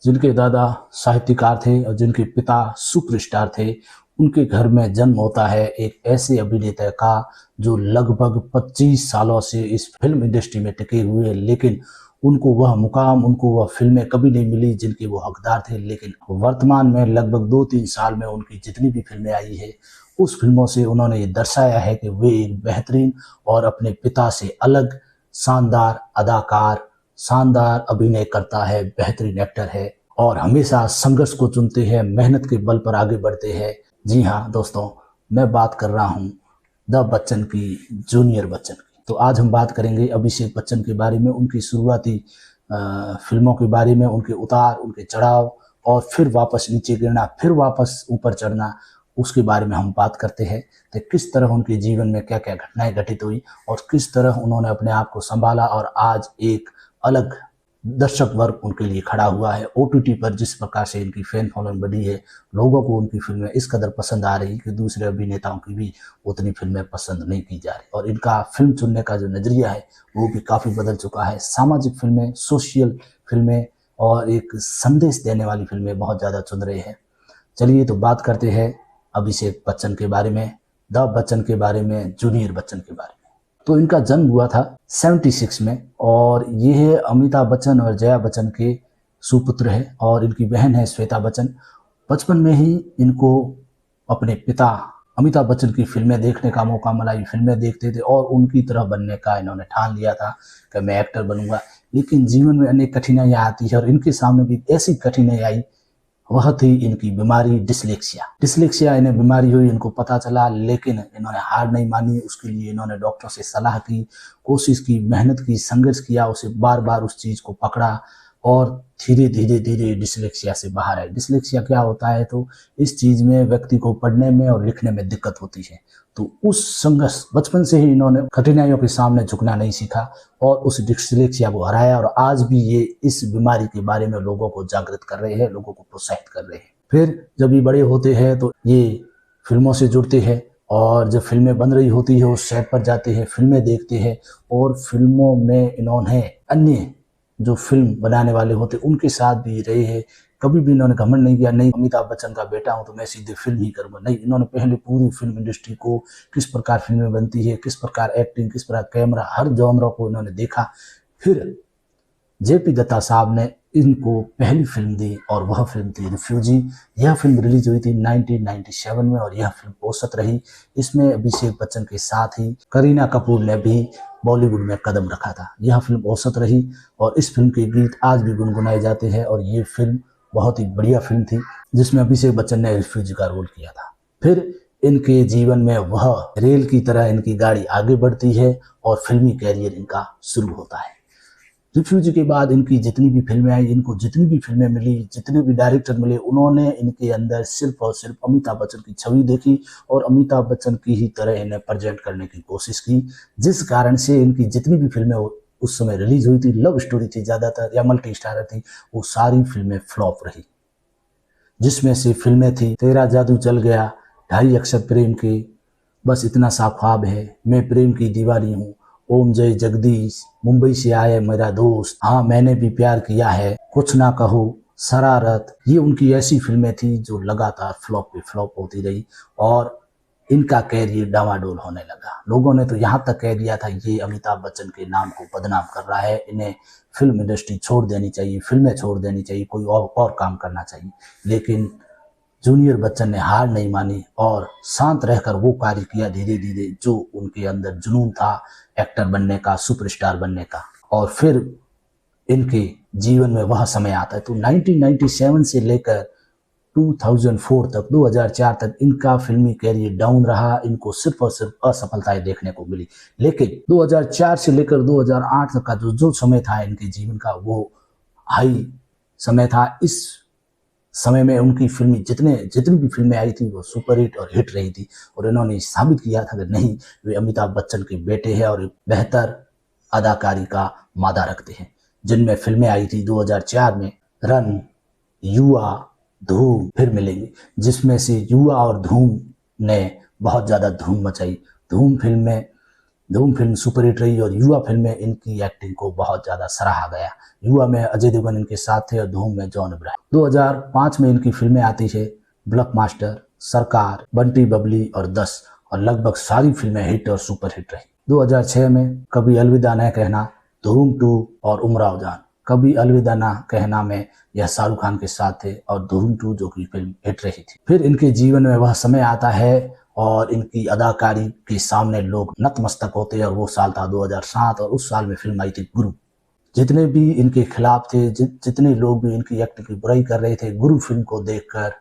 जिनके दादा साहित्यकार थे और जिनके पिता सुपरस्टार थे, उनके घर में जन्म होता है एक ऐसे अभिनेता का जो लगभग 25 सालों से इस फिल्म इंडस्ट्री में टिके हुए, लेकिन उनको वह मुकाम, उनको वह फिल्में कभी नहीं मिली जिनके वो हकदार थे। लेकिन वर्तमान में लगभग 2-3 साल में उनकी जितनी भी फिल्में आई है, उस फिल्मों से उन्होंने ये दर्शाया है कि वे एक बेहतरीन और अपने पिता से अलग शानदार अदाकार, शानदार अभिनय करता है, बेहतरीन एक्टर है और हमेशा संघर्ष को चुनते हैं, मेहनत के बल पर आगे बढ़ते हैं। जी हाँ दोस्तों, मैं बात कर रहा हूँ द बच्चन की, जूनियर बच्चन की। तो आज हम बात करेंगे अभिषेक बच्चन के बारे में, उनकी शुरुआती फिल्मों के बारे में, उनके उतार, उनके चढ़ाव और फिर वापस नीचे गिरना, फिर वापस ऊपर चढ़ना, उसके बारे में हम बात करते हैं। तो किस तरह उनके जीवन में क्या क्या घटनाएं घटित हुई और किस तरह उन्होंने अपने आप को संभाला और आज एक अलग दर्शक वर्ग उनके लिए खड़ा हुआ है। ओटीटी पर जिस प्रकार से इनकी फैन फॉलोइंग बढ़ी है, लोगों को उनकी फिल्में इस कदर पसंद आ रही कि दूसरे अभिनेताओं की भी उतनी फिल्में पसंद नहीं की जा रही और इनका फिल्म चुनने का जो नजरिया है वो भी काफ़ी बदल चुका है। सामाजिक फिल्में, सोशल फिल्में और एक संदेश देने वाली फिल्में बहुत ज़्यादा चुन रहे हैं। चलिए तो बात करते हैं अभिषेक बच्चन के बारे में, द बच्चन के बारे में, जूनियर बच्चन के बारे में। तो इनका जन्म हुआ था 76 में और ये है अमिताभ बच्चन और जया बच्चन के सुपुत्र है और इनकी बहन है श्वेता बच्चन। बचपन में ही इनको अपने पिता अमिताभ बच्चन की फिल्में देखने का मौका मिला। ये फिल्में देखते थे और उनकी तरह बनने का इन्होंने ठान लिया था कि मैं एक्टर बनूंगा। लेकिन जीवन में अनेक कठिनाइयाँ आती है और इनके सामने भी ऐसी कठिनाई आई, वह थी इनकी बीमारी डिसलेक्सिया इन्हें बीमारी हुई, इनको पता चला, लेकिन इन्होंने हार नहीं मानी। उसके लिए इन्होंने डॉक्टर से सलाह की, कोशिश की, मेहनत की, संघर्ष किया, उसे बार बार उस चीज़ को पकड़ा और धीरे धीरे डिसलेक्सिया से बाहर आए। डिसलेक्सिया क्या होता है? तो इस चीज़ में व्यक्ति को पढ़ने में और लिखने में दिक्कत होती है। तो उस संघर्ष, बचपन से ही इन्होंने कठिनाइयों के सामने झुकना नहीं सीखा और उस डिसलेक्सिया को हराया और आज भी ये इस बीमारी के बारे में लोगों को जागृत कर रहे हैं, लोगों को प्रोत्साहित कर रहे हैं। फिर जब ये बड़े होते हैं तो ये फिल्मों से जुड़ते हैं और जब फिल्में बन रही होती है उस सेट पर जाते हैं, फिल्में देखते हैं और फिल्मों में इन्होंने अन्य जो फिल्म बनाने वाले होते उनके साथ भी रहे हैं। कभी भी इन्होंने घमंड नहीं किया, नहीं अमिताभ बच्चन का बेटा हूं तो मैं सीधे फिल्म ही करूंगा। नहीं, इन्होंने पहले पूरी फिल्म इंडस्ट्री को, किस प्रकार फिल्में बनती है, किस प्रकार एक्टिंग, किस प्रकार कैमरा, हर जॉनर को इन्होंने देखा। फिर जेपी दत्ता साहब ने इनको पहली फिल्म दी और वह फिल्म थी रिफ्यूजी। यह फिल्म रिलीज हुई थी 1997 में और यह फिल्म औसत रही। इसमें अभिषेक बच्चन के साथ ही करीना कपूर ने भी बॉलीवुड में कदम रखा था। यह फिल्म औसत रही और इस फिल्म के गीत आज भी गुनगुनाए जाते हैं और ये फिल्म बहुत ही बढ़िया फिल्म थी जिसमें अभिषेक बच्चन ने रिफ्यूजी का रोल किया था। फिर इनके जीवन में वह रेल की तरह इनकी गाड़ी आगे बढ़ती है और फिल्मी कैरियर इनका शुरू होता है। रिफ्यूजी के बाद इनकी जितनी भी फिल्में आई, इनको जितनी भी फिल्में मिली, जितने भी डायरेक्टर मिले, उन्होंने इनके अंदर सिर्फ और सिर्फ अमिताभ बच्चन की छवि देखी और अमिताभ बच्चन की ही तरह इन्हें प्रेजेंट करने की कोशिश की, जिस कारण से इनकी जितनी भी फिल्में उस समय रिलीज हुई थी, लव स्टोरी थी ज़्यादातर या मल्टी स्टारर थी, वो सारी फिल्में फ्लॉप रही। जिसमें से फिल्में थी तेरा जादू चल गया, 2.5 अक्षर प्रेम के, बस इतना सा ख्वाब है, मैं प्रेम की दीवानी हूँ, ओम जय जगदीश, मुंबई से आए मेरा दोस्त, हाँ मैंने भी प्यार किया है, कुछ ना कहो, शरारत। ये उनकी ऐसी फिल्में थी जो लगातार फ्लॉप पे फ्लॉप होती रही और इनका कैरियर डामाडोल होने लगा। लोगों ने तो यहाँ तक कह दिया था ये अमिताभ बच्चन के नाम को बदनाम कर रहा है, इन्हें फिल्म इंडस्ट्री छोड़ देनी चाहिए, फिल्में छोड़ देनी चाहिए, कोई और काम करना चाहिए। लेकिन जूनियर बच्चन ने हार नहीं मानी और शांत रहकर वो कार्य किया धीरे धीरे जो उनके अंदर जुनून था एक्टर बनने का, सुपरस्टार बनने का। और फिर इनके जीवन में वह समय आता है तो 1997 से लेकर 2004 तक, 2004 तक इनका फिल्मी कैरियर डाउन रहा। इनको सिर्फ और सिर्फ असफलताएं देखने को मिली। लेकिन 2004 से लेकर 2008 तक का जो समय था इनके जीवन का, वो हाई समय था। इस समय में उनकी फिल्मी जितनी भी फिल्में आई थी वो सुपरहिट और हिट रही थी और इन्होंने साबित किया था कि नहीं, वे अमिताभ बच्चन के बेटे हैं और बेहतर अदाकारी का मादा रखते हैं। जिनमें फिल्में आई थी 2004 में रन, युवा, धूम, फिर मिलेंगे, जिसमें से युवा और धूम ने बहुत ज़्यादा धूम मचाई। धूम फिल्म में धूम फिल्म सुपरहिट रही और युवा फिल्म में इनकी एक्टिंग को बहुत ज़्यादा सराहा गया। युवा में अजय देवगन इनके साथ थे और धूम में जॉन अब्राहम। 2005 में इनकी फिल्में आती है ब्लॉकबस्टर, सरकार, बंटी बबली और 10, और लगभग सारी फिल्में हिट और सुपरहिट रही। 2006 में कभी अलविदा न कहना, धूम 2 और उमराव जान। कभी अलविदा न कहना में यह शाहरुख खान के साथ थे और धूम 2 जो कि फिल्म हिट रही थी। फिर इनके जीवन में वह समय आता है और इनकी अदाकारी के सामने लोग नतमस्तक होते हैं और वो साल था 2007 और उस साल में फिल्म आई थी गुरु। जितने भी इनके खिलाफ थे, जितने लोग भी इनकी एक्टिंग की बुराई कर रहे थे, गुरु फिल्म को देखकर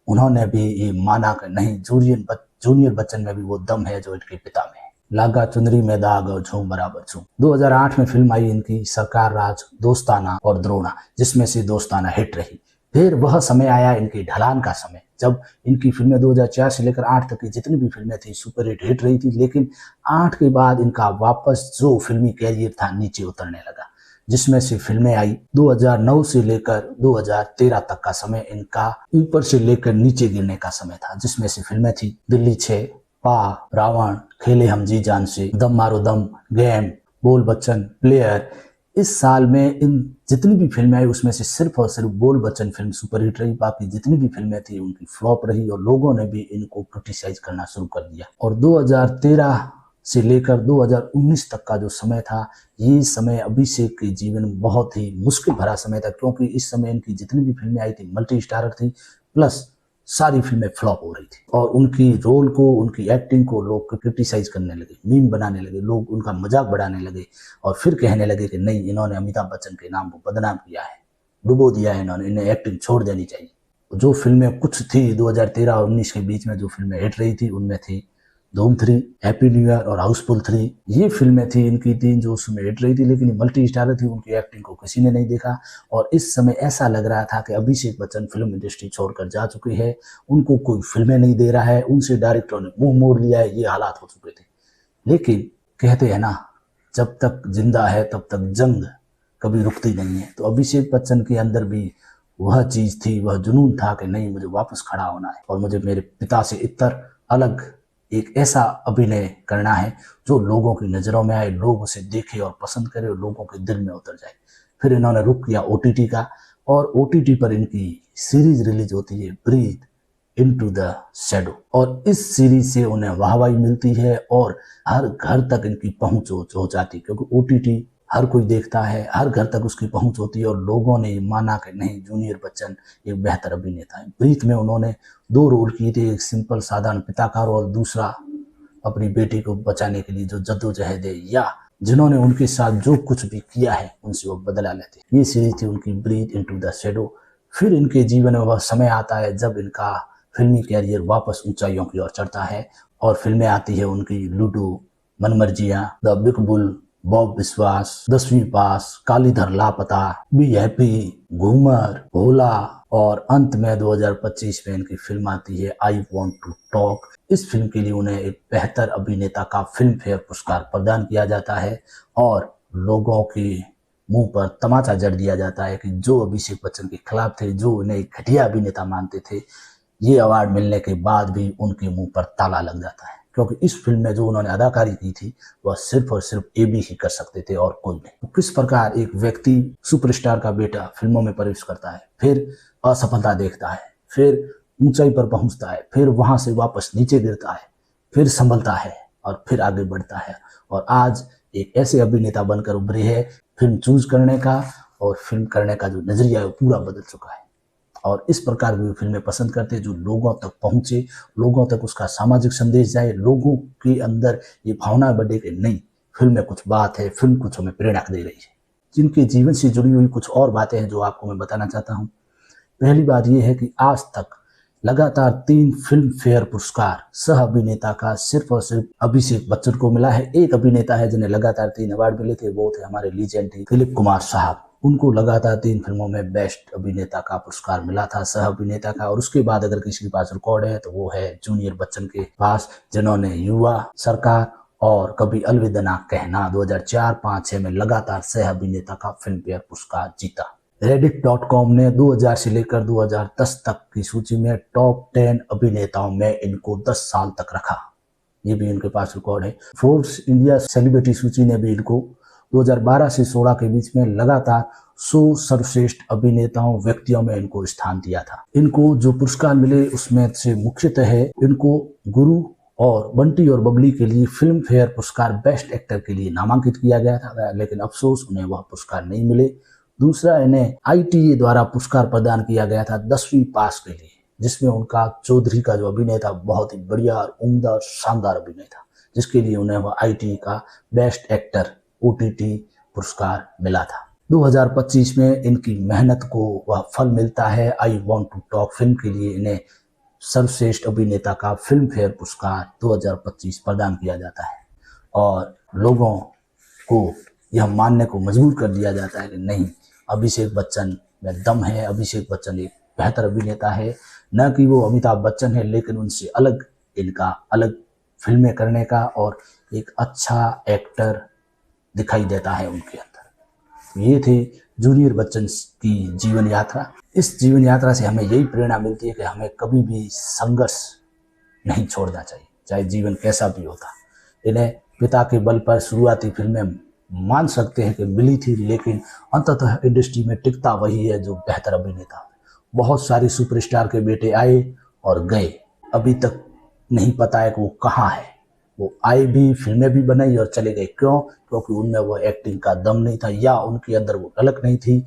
उन्होंने भी ये माना कि नहीं, जूनियर बच्चन में भी वो दम है जो इनके पिता में है। लागा चुनरी में दाग और झूम बराबर झूम। 2008 में फिल्म आई इनकी सरकार राज, दोस्ताना और द्रोणा, जिसमें से दोस्ताना हिट रही। फिर वह समय आया इनकी ढलान का समय, जब इनकी फिल्में 2004 से लेकर 8 तक की जितनी भी फिल्में थी सुपर हिट रही थी, लेकिन 8 के बाद इनका वापस जो फिल्मी कैरियर था नीचे उतरने लगा, जिसमें से फिल्में आई 2009 से लेकर 2013 तक का समय इनका ऊपर से लेकर नीचे गिरने का समय था, जिसमें से फिल्में थी दिल्ली 6, पा, रावण, खेले हम जी जान से, दम मारो दम, गेम, बोल बच्चन, प्लेयर। इस साल में इन जितनी भी फिल्में आई उसमें से सिर्फ और सिर्फ बोल बच्चन फिल्म सुपरहिट रही, बाकी जितनी भी फिल्में थी उनकी फ्लॉप रही और लोगों ने भी इनको क्रिटिसाइज करना शुरू कर दिया। और 2013 से लेकर 2019 तक का जो समय था, ये समय अभिषेक के जीवन में बहुत ही मुश्किल भरा समय था, क्योंकि इस समय इनकी जितनी भी फिल्में आई थी मल्टी स्टारर थी, प्लस सारी फिल्में फ्लॉप हो रही थी और उनकी रोल को, उनकी एक्टिंग को लोग क्रिटिसाइज करने लगे, मीम बनाने लगे, लोग उनका मजाक बढ़ाने लगे और फिर कहने लगे कि नहीं, इन्होंने अमिताभ बच्चन के नाम को बदनाम किया है, डुबो दिया है इन्होंने, इन्हें एक्टिंग छोड़ देनी चाहिए। जो फिल्में कुछ थी 2013 और 19 के बीच में जो फिल्में हिट रही थी उनमें थी धूम 3, हैप्पी न्यू ईयर और हाउसफुल 3। ये फिल्में थी इनकी 3 जो उसमें हिट रही थी, लेकिन मल्टी स्टारर थी, उनकी एक्टिंग को किसी ने नहीं देखा और इस समय ऐसा लग रहा था कि अभिषेक बच्चन फिल्म इंडस्ट्री छोड़कर जा चुके हैं, उनको कोई फिल्में नहीं दे रहा है, उनसे डायरेक्टरों ने मुंह मोड़ लिया है, ये हालात हो चुके थे। लेकिन कहते हैं ना, जब तक जिंदा है तब तक जंग कभी रुकती नहीं है। तो अभिषेक बच्चन के अंदर भी वह चीज थी, वह जुनून था कि नहीं, मुझे वापस खड़ा होना है और मुझे मेरे पिता से इतर अलग एक ऐसा अभिनय करना है जो लोगों की नज़रों में आए, लोग उसे देखें और पसंद करें और लोगों के दिल में उतर जाए। फिर इन्होंने रुख किया OTT का और OTT पर इनकी सीरीज रिलीज होती है ब्रीथ इनटू द शैडो और इस सीरीज से उन्हें वाहवाही मिलती है और हर घर तक इनकी पहुंच हो जाती है, क्योंकि OTT हर कोई देखता है, हर घर तक उसकी पहुंच होती है और लोगों ने माना कि नहीं, जूनियर बच्चन एक बेहतर अभिनेता है। ब्रीथ में उन्होंने 2 रोल किए थे, एक सिंपल साधारण पिता का और दूसरा अपनी बेटी को बचाने के लिए जो जद्दोजहद है या जिन्होंने उनके साथ जो कुछ भी किया है उनसे वो बदला लेते। ये सीरीज थी उनकी ब्रीथ इनटू द शैडो। फिर इनके जीवन में वह समय आता है जब इनका फिल्मी कैरियर वापस ऊंचाइयों की ओर चढ़ता है और फिल्में आती है उनकी ludo, Manmarziyaan, the big bull, Bob विश्वास, 10वीं पास, कालीधर लापता, बी हैप्पी, घूमर, भोला और अंत में 2025 में इनकी फिल्म आती है आई वॉन्ट टू टॉक। इस फिल्म के लिए उन्हें एक बेहतर अभिनेता का फिल्म फेयर पुरस्कार प्रदान किया जाता है और लोगों के मुंह पर तमाचा जड़ दिया जाता है कि जो अभिषेक बच्चन के खिलाफ थे, जो उन्हें एक घटिया अभिनेता मानते थे, ये अवार्ड मिलने के बाद भी उनके मुंह पर ताला लग जाता है, क्योंकि इस फिल्म में जो उन्होंने अदाकारी की थी वह सिर्फ और सिर्फ AB ही कर सकते थे और कोई नहीं। तो किस प्रकार एक व्यक्ति, सुपरस्टार का बेटा, फिल्मों में प्रवेश करता है, फिर असफलता देखता है, फिर ऊंचाई पर पहुंचता है, फिर वहां से वापस नीचे गिरता है, फिर संभलता है और फिर आगे बढ़ता है और आज एक ऐसे अभिनेता बनकर उभरे है। फिल्म चूज करने का और फिल्म करने का जो नजरिया है वो पूरा बदल चुका है और इस प्रकार की फिल्में पसंद करते हैं जो लोगों तक पहुंचे, लोगों तक उसका सामाजिक संदेश जाए, लोगों के अंदर ये भावना बढ़े कि नहीं, फिल्म में कुछ बात है, फिल्म कुछ हमें प्रेरणा दे रही है। जिनके जीवन से जुड़ी हुई कुछ और बातें हैं जो आपको मैं बताना चाहता हूँ। पहली बात यह है कि आज तक लगातार 3 फिल्म फेयर पुरस्कार सह अभिनेता का सिर्फ और सिर्फ अभिषेक बच्चन को मिला है। एक अभिनेता है जिन्हें लगातार 3 अवार्ड मिले थे, वो थे हमारे लीजेंड दिलीप कुमार साहब। उनको लगातार 3 फिल्मों में बेस्ट अभिनेता का पुरस्कार मिला था, सह अभिनेता का। और उसके बाद अगर किसी के पास रिकॉर्ड है तो वो है जूनियर बच्चन के पास, जिन्होंने युवा, सरकार और कभी अलविदा न कहना 2004, 5, 6 में लगातार सह अभिनेता का फिल्म फेयर पुरस्कार जीता। reddit.com ने 2000 से लेकर 2010 तक की सूची में टॉप 10 अभिनेताओं में इनको 10 साल तक रखा। ये भी इनके पास रिकॉर्ड है। फोर्ब्स इंडिया सेलिब्रिटी सूची ने भी इनको 2012 से 16 के बीच में लगातार 100 सर्वश्रेष्ठ अभिनेताओं व्यक्तियों में इनको स्थान दिया था। इनको जो पुरस्कार मिले उसमें से मुख्यतः है इनको गुरु और बंटी और बबली के लिए फिल्म फेयर पुरस्कार बेस्ट एक्टर के लिए नामांकित किया गया था, लेकिन अफसोस उन्हें वह पुरस्कार नहीं मिले। दूसरा, इन्हें ITA द्वारा पुरस्कार प्रदान किया गया था 10वीं पास के लिए, जिसमें उनका चौधरी का जो अभिनय था बहुत ही बढ़िया और उम्दा और शानदार अभिनय था, जिसके लिए उन्हें वह ITA का बेस्ट एक्टर OTT पुरस्कार मिला था। 2025 में इनकी मेहनत को वह फल मिलता है। I want to talk film के लिए इन्हें सर्वश्रेष्ठ अभिनेता का फिल्म फेयर पुरस्कार 2025 प्रदान किया जाता है और लोगों को यह मानने को मजबूर कर दिया जाता है कि नहीं, अभिषेक बच्चन में दम है, अभिषेक बच्चन एक बेहतर अभिनेता है। न कि वो अमिताभ बच्चन है, लेकिन उनसे अलग इनका अलग फिल्में करने का और एक अच्छा एक्टर दिखाई देता है उनके अंदर। ये थे जूनियर बच्चन की जीवन यात्रा। इस जीवन यात्रा से हमें यही प्रेरणा मिलती है कि हमें कभी भी संघर्ष नहीं छोड़ना चाहिए, चाहे जीवन कैसा भी होता। इन्हें पिता के बल पर शुरुआती फिल्में मान सकते हैं कि मिली थी, लेकिन अंततः इंडस्ट्री में टिकता वही है जो बेहतर अभिनेता। बहुत सारे सुपरस्टार के बेटे आए और गए, अभी तक नहीं पता है कि वो कहाँ है। वो आए भी, फिल्में भी बनाई और चले गए। क्यों? क्योंकि उनमें वो एक्टिंग का दम नहीं था, या उनके अंदर वो ललक नहीं थी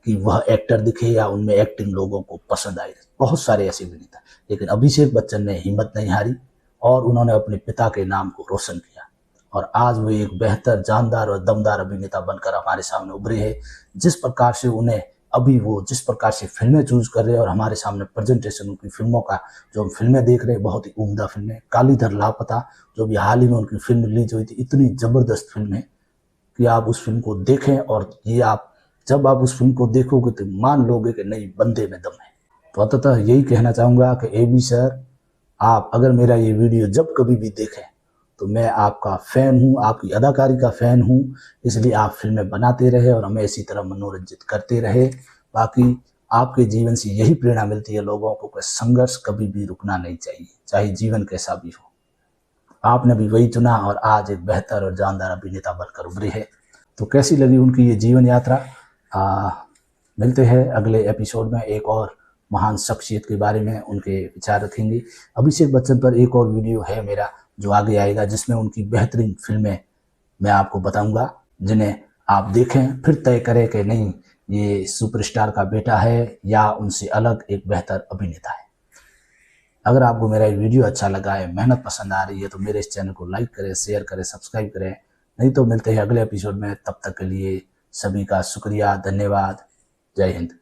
कि वह एक्टर दिखे, या उनमें एक्टिंग लोगों को पसंद आई। बहुत सारे ऐसे भी नहीं था, लेकिन अभिषेक बच्चन ने हिम्मत नहीं हारी और उन्होंने अपने पिता के नाम को रोशन किया और आज वो एक बेहतर, जानदार और दमदार अभिनेता बनकर हमारे सामने उभरे हैं। जिस प्रकार से उन्हें अभी वो जिस प्रकार से फिल्में चूज कर रहे हैं और हमारे सामने प्रेजेंटेशन उनकी फिल्मों का जो हम फिल्में देख रहे हैं, बहुत ही उम्दा फिल्म है। कालीधर लापता जो भी हाल ही में उनकी फिल्म रिलीज हुई थी, इतनी जबरदस्त फिल्म है कि आप उस फिल्म को देखें और ये आप जब आप उस फिल्म को देखोगे तो मान लोगे कि नहीं, बंदे में दम है। तो अंततः यही कहना चाहूँगा कि AB सर, आप अगर मेरा ये वीडियो जब कभी भी देखें तो मैं आपका फ़ैन हूँ, आपकी अदाकारी का फ़ैन हूँ, इसलिए आप फिल्में बनाते रहे और हमें इसी तरह मनोरंजित करते रहे। बाकी आपके जीवन से यही प्रेरणा मिलती है लोगों को कि संघर्ष कभी भी रुकना नहीं चाहिए, चाहे जीवन कैसा भी हो। आपने भी वही चुना और आज एक बेहतर और जानदार अभिनेता बनकर उभरे हैं। तो कैसी लगी उनकी ये जीवन यात्रा? मिलते हैं अगले एपिसोड में, एक और महान शख्सियत के बारे में उनके विचार रखेंगे। अभिषेक बच्चन पर एक और वीडियो है मेरा जो आगे आएगा, जिसमें उनकी बेहतरीन फिल्में मैं आपको बताऊंगा, जिन्हें आप देखें, फिर तय करें कि नहीं, ये सुपरस्टार का बेटा है या उनसे अलग एक बेहतर अभिनेता है। अगर आपको मेरा ये वीडियो अच्छा लगा है, मेहनत पसंद आ रही है, तो मेरे इस चैनल को लाइक करें, शेयर करें, सब्सक्राइब करें। नहीं तो मिलते हैं अगले एपिसोड में, तब तक के लिए सभी का शुक्रिया, धन्यवाद, जय हिंद।